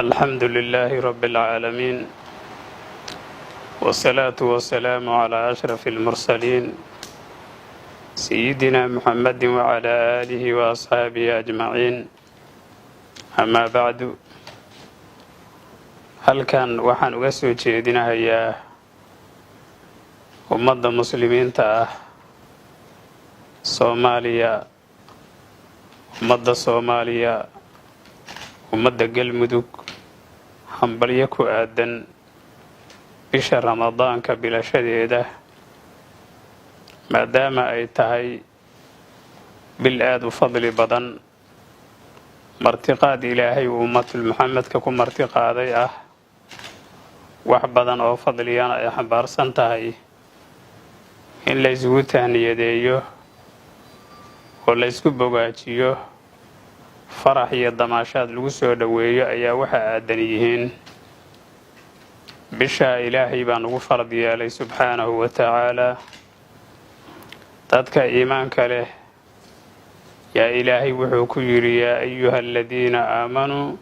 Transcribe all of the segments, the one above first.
الحمد لله رب العالمين والصلاة والسلام على أشرف المرسلين سيدنا محمد وعلى آله وأصحابه أجمعين أما بعد halkan waxaan uga soo jeedinayaa ummadda muslimiinta ah Soomaaliya ummadda Galmudug hambalyo ku aadan bisha Ramadaanka bilashadeeda maadaama ay tahay bil aad u fadli badan martiqaad Ilaahay ummatul Muhammadka ku martiqaaday wax badan oo fadliyana ay xambaarsan tahay in la isugu tahniyadeeyo oo la isku bogaajiyo farax iyo damaashaad lagu soo dhaweeyo ayaa waxa aadan yihiin bisha Ilaahay baan ugu farad yeelay subxaanahu wa ta'ala dadka iimaanka leh yaa Ilaahay wuxuu ku yiri yaa ayyuhalladina aamanu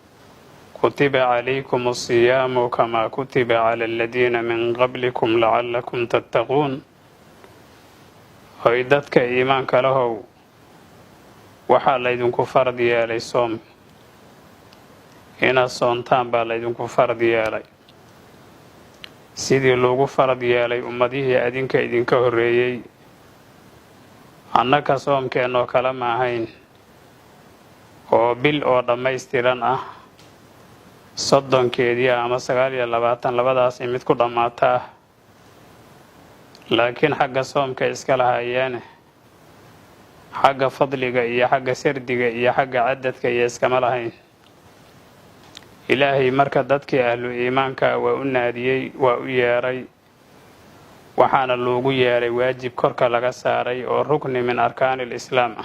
kutiba calaykumus siyaamu kama kutiba calal ladina min qablikum la'allakum tattaquun hoy dadka iimaanka lahow waxaa laydinku farad yeelay soom inaad soontaan baa laydinku farad yeelay sidii loogu farad yeelay ummadihii adinka idinka horreeyay annaka soomkeennoo kale ma ahayn oo bil oo dhammaystiran soddonkeedii ama 29 labadaas mid ku dhammaata laakiin xagga soomka iska lahaayeen xagga fadliga iyo xagga sardiga iyo xagga cadadka iyo iskama lahayn Ilaahay marka dadkii ahlu iimaanka waa u naadiyay waa u yeeray waxaana loogu yeeray waajib korka laga saaray oo rukni min arkaanil islaam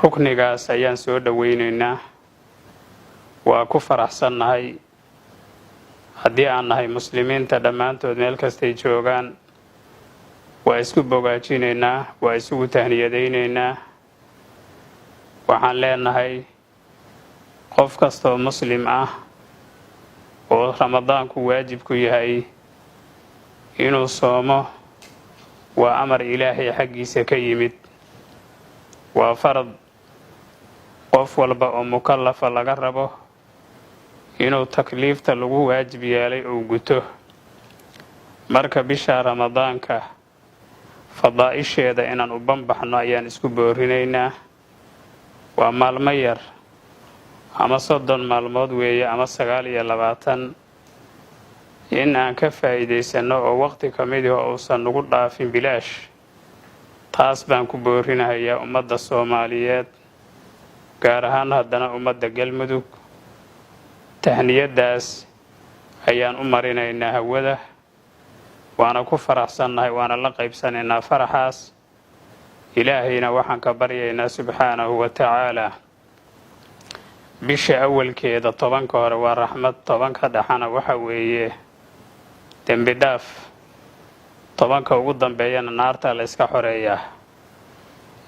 ruknigaas ayaan soo dhaweynaynaa waa ku faraxsannahay haddii aan nahay muslimiinta dhammaantood meel kastay joogaan waa isku bogaajinaynaa waa isugu tahniyadaynaynaa waxaan leenahay qof kastoo muslim oo ramadaanku waajib ku yahay inuu soomo waa amar Ilaahay xaggiisa ka yimid waa farad qof walba oo mukallafa laga rabo inuu takliifta lagu waajib yeelay oo guto marka bisha Ramadaanka fadaa'isheeda inaan u banbaxno ayaan isku boorinaynaa waa maalmo yar ama 30 maalmood weeye ama 29 in aan ka faa'iideysano oo waqti kamid ah uusan nagu dhaafin bilaash taas baan ku boorinayaa ummadda Soomaaliyeed gaar ahaan haddana ummadda Galmudug tahniyadaas ayaan u marinaynaa hawada waana ku faraxsannahay waana la qaybsanaynaa faraxaas Ilaahayna waxaan ka baryaynaa subxaanahu wa ta'ala bisha awalkeeda 10 hore waa raxmad 10 dhaxana waxa weeye dambi dhaaf 10 ugu dambeeyana naarta la iska xoreeyaa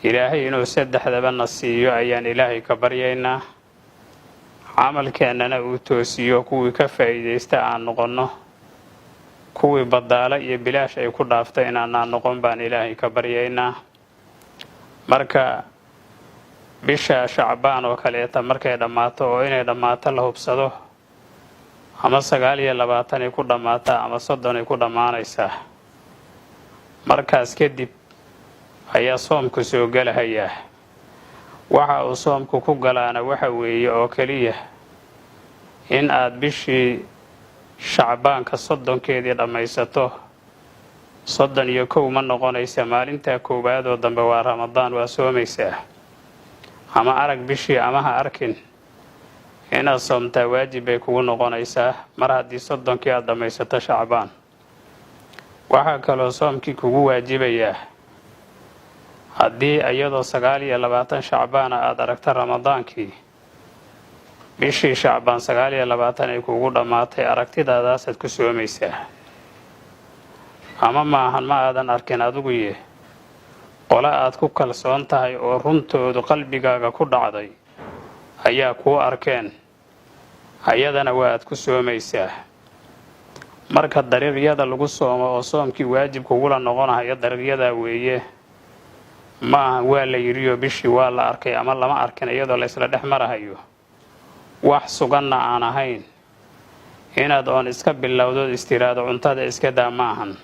Ilaahay inuu saddexdaba nasiiyo ayaan Ilaahay ka baryaynaa camalkeennana uu toosiyo kuwii ka faa'iideysta aan noqono kuwii badaala iyo bilaash ay ku dhaaftay inaan noqon baan Ilaahay ka baryaynaa marka bisha Shacbaan oo kaleeta markay dhamaato oo inay dhamaato la hubsado ama 29 ay ku dhamaata ama 30 ay ku dhamaanaysaa markaas kadib ayaa soomku soo galayaa waxa uu soomku ku galaana waxa weeye oo kaliya in aad bishii Shacbaanka 30keedii dhamaysato 31 ma noqonaysa maalinta koobaad oo dambe waa Ramadaan waa soomaysaa ama arag bishii ama ha arkin inaad soomtaa waajib ay kugu noqonaysaa mar haddii 30kii aad dhamaysato Shacbaan waxa kaloo soomkii kugu waajibayaa haddii iyadoo 29 Shacbaan aad aragto Ramadaankii bishii Shacbaan 29 ay kugu dhamaatay aragtidaadaas aad ku soomaysaa ama maahan ma aadan arkin adigu qola aad ku kalsoon tahay oo runtoodu qalbigaaga ku dhacday ayaa ku arkeen ayadana waad ku soomaysaa. marka dariiqyada lagu soomo oo soomkii waajibka ugula noqonayo dariiqyada weeye, maaha waa la yiriyo bishii waa la arkay ama lama arkin iyadoo la isla dhex marahayo wax suganna aan ahayn inaad oon iska bilowdo istiraado cuntada iska daa maahan.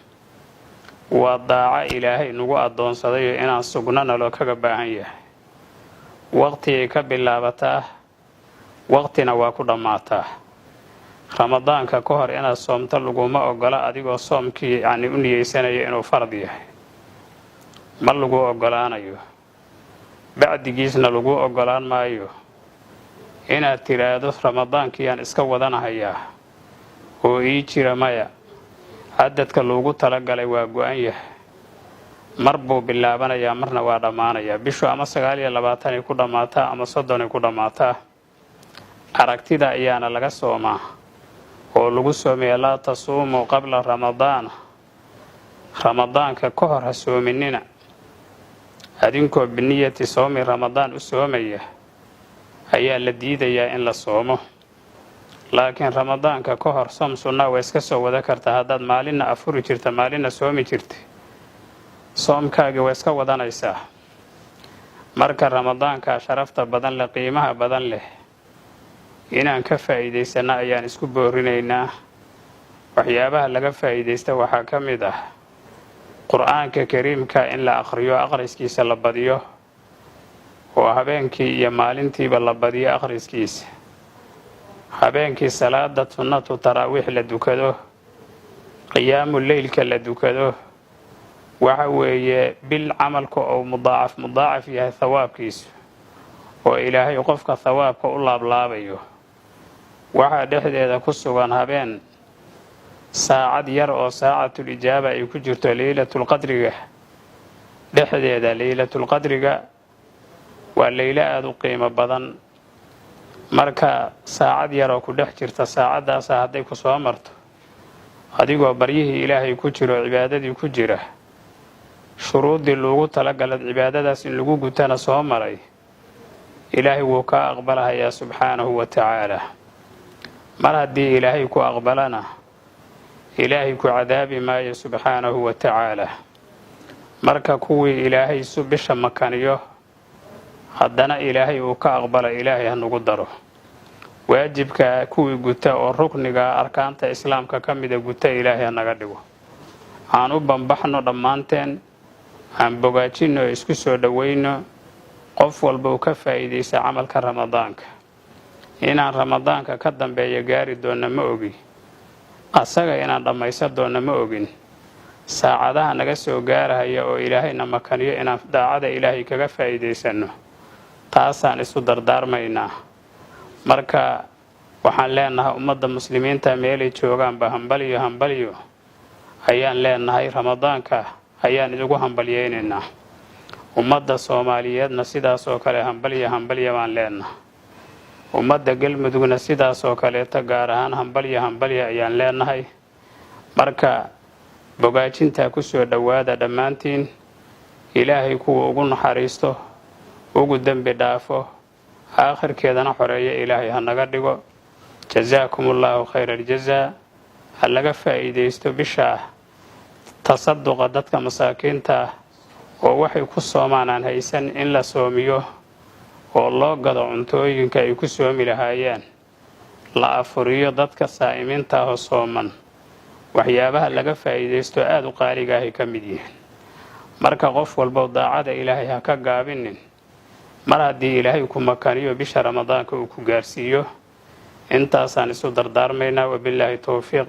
waa daaco ilaahay nagu adoonsaday inaan sugnana loo kaga baahan yahay. waqtigay ka bilaabataa waqtina waa ku dhammaataa. ramadaanka ka hor inaad soomto laguma ogola adigoo soomkii u niyeysanayo inuu fard yahay, ma lagu ogolaanayo. bacdigiisna lagu ogolaan maayo inaad tiraahdo ramadaankiyaan iska wadanahayaa oo ii jira maya. cadadka loogu talagalay waa go-an yahay, mar buu bilaabanayaa marna waa dhammaanayaa. bishu ama 29 ay ku dhammaataa ama 30 ay ku dhammaataa. aragtida ayaana laga soomaa oo lagu soomeeya laa tasuumu qabla ramadaana, ramadaanka ka hor ha soominina adinkoo biniyati soomi ramadaan u soomaya ayaa la diidayaa in la soomo. laakiin ramadaanka ka hor soom sunnaa waa iska soo wada kartaa. haddaad maalinna afuri jirta maalinna soomi jirta soomkaagi waa iska wadanaysaa. marka ramadaanka sharafta badan leh, qiimaha badan leh, inaan ka faa'iidaysana ayaan isku boorinaynaa. waxyaabaha laga faa'iidaysta waxaa ka mid ah qur-aanka kariimka in la akhriyo, akhriskiisa la badiyo, oo habeenkii iyo maalintiiba la badiyo akhriskiisa. habeenkii salaada sunnatu taraawiix la dukado, qiyaamu leylka la dukado. waxa weeye bil camalka oo mudaacaf yahay thawaabkiisu, oo ilaahay qofka thawaabka u laablaabayo. waxaa dhexdeeda ku sugan habeen saacad yar oo saacatul ijaaba ay ku jirto laylatul qadriga dhexdeeda. laylatul qadriga waa laylo aad u qiimo badan. marka saacad yar oo ku dhex jirta saacadaas hadday ku soo marto adigoo baryihii ilaahay ku jiro cibaadadii ku jira, shuruudii loogu talagalay cibaadadaas in lagu gutana soo maray, ilaahay wuu ka aqbalahayaa subxaanahu wa tacaala. mar haddii ilaahay ku aqbalana ilaahay ku cadaabi maayo subxaanahu wa tacaala. marka kuwii ilaahay bisha makaniyo haddana ilaahay uu ka aqbala ilaahay ha nagu daro. waajibka kuwii guta oo rukniga arkaanta islaamka ka mida guta ilaahay ha naga dhigo. aan u bambaxno dhammaanteen, aan bogaajino, isku soo dhawayno. qof walba uu ka faa'iidaysa camalka ramadaanka. inaan ramadaanka ka dambeeya gaari doona ma ogi, asaga inaan dhammaysan doona ma ogin. saacadaha naga soo gaarahaya oo ilaahayna makaniyo inaan daacada ilaahay kaga faa'iidaysano, taasaan isu dardaarmaynaa. marka waxaan leenahay ummadda muslimiinta meelay joogaanba hambalyo hambalyo ayaan leenahay. ramadaanka ayaan idigu hambalyaynaynaa. ummadda soomaaliyeedna sidaas oo kale hambalyo hambalyo baan leenahay. ummadda galmudugna sidaas oo kaleeta gaar ahaan hambalyo hambalyo ayaan leenahay. marka bogaajintaa ku soo dhowaada dhammaantiin. ilaahay kuwa ugu naxariisto, ugu dembi dhaafo, aakhirkeedana xoreeya ilaahay ha naga dhigo. jazaakumullaahu khayra aljazaa. ha laga faa'iidaysto bisha tasaduqa dadka masaakiinta oo waxay ku soomaan aan haysan in la soomiyo, oo loo gado cuntooyinka ay ku soomi lahaayeen, la afuriyo dadka saa'imiinta ah oo sooman. waxyaabaha laga faa'iidaysto aad u qaaliga ahay ka mid yihiin. marka qof walba daacada ilaahay ha ka gaabinin. mar haddii ilaahay ku makaniyo bisha ramadaanka uu ku gaarsiiyo. intaasaan isu dardaarmaynaa. wabillaahi towfiiq.